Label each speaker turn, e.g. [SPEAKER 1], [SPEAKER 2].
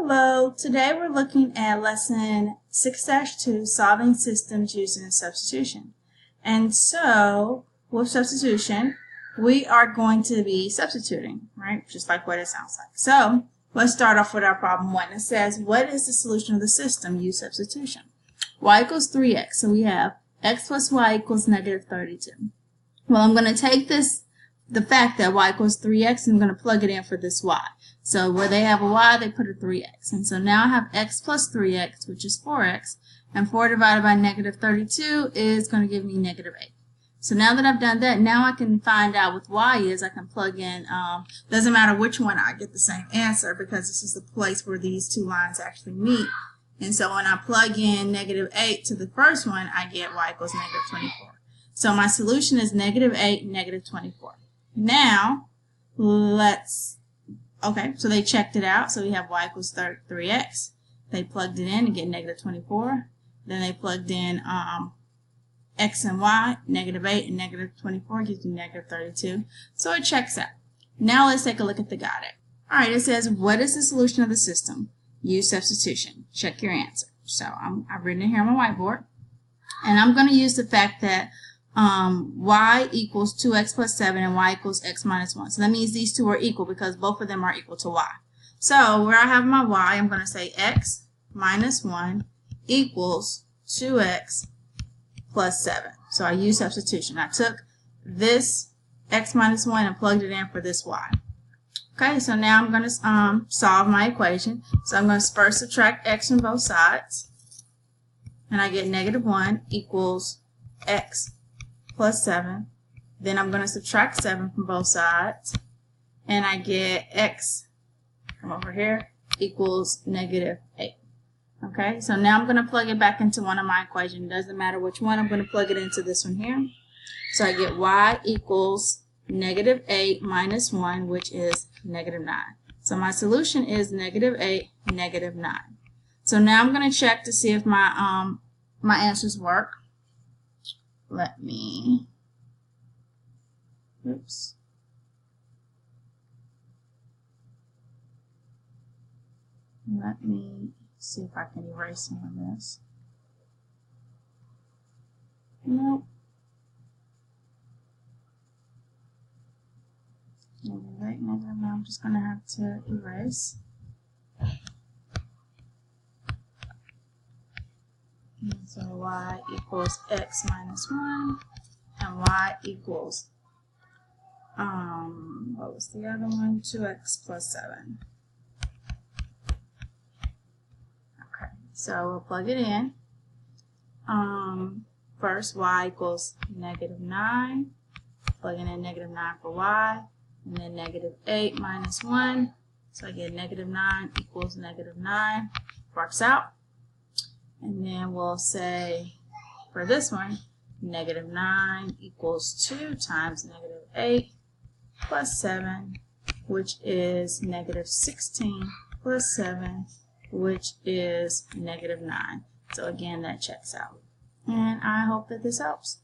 [SPEAKER 1] Hello, today we're looking at lesson 6-2, solving systems using substitution. And so, with substitution, we are going to be substituting, right? Just like what it sounds like. So, let's start off with our problem 1. It says, what is the solution of the system? Use substitution. Y equals 3x. So we have x plus y equals negative 32. Well, I'm going to take the fact that y equals 3x, and I'm going to plug it in for this y. So where they have a y, they put a 3x. And so now I have x plus 3x, which is 4x. And 4 divided by negative 32 is going to give me negative 8. So now that I've done that, now I can find out what y is. I can plug in, doesn't matter which one, I get the same answer because this is the place where these two lines actually meet. And so when I plug in negative 8 to the first one, I get y equals negative 24. So my solution is negative 8, negative 24. Now, okay, so they checked it out. So we have y equals 3x. They plugged it in to get negative 24. Then they plugged in x and y, negative 8 and negative 24 gives you negative 32. So it checks out. Now let's take a look at the got it. All right, it says, what is the solution of the system? Use substitution. Check your answer. So I've written it here on my whiteboard. And I'm going to use the fact that y equals 2x plus 7 and y equals x minus 1. So that means these two are equal because both of them are equal to y. So where I have my y, I'm going to say x minus 1 equals 2x plus 7. So I use substitution. I took this x minus 1 and plugged it in for this y. Okay, so now I'm going to solve my equation. So I'm going to first subtract x from both sides. And I get negative 1 equals x plus 7. Then I'm going to subtract 7 from both sides. And I get x, come over here, equals negative 8. Okay, so now I'm going to plug it back into one of my equations. Doesn't matter which one, I'm going to plug it into this one here. So I get y equals negative 8 minus 1, which is negative 9. So my solution is negative 8, negative 9. So now I'm going to check to see if my my answers work. Let me see if I can erase some of this. Nope. Negative 8, negative 9. I'm just going to have to erase. And so y equals x minus 1, and y equals, what was the other one? 2x plus 7. Okay, so we'll plug it in. First, y equals negative 9. Plugging in negative 9 for y. And then negative 8 minus 1. So I get negative 9 equals negative 9. Works out. And then we'll say, for this one, negative 9 equals 2 times negative 8 plus 7, which is negative 16 plus 7, which is negative 9. So again, that checks out. And I hope that this helps.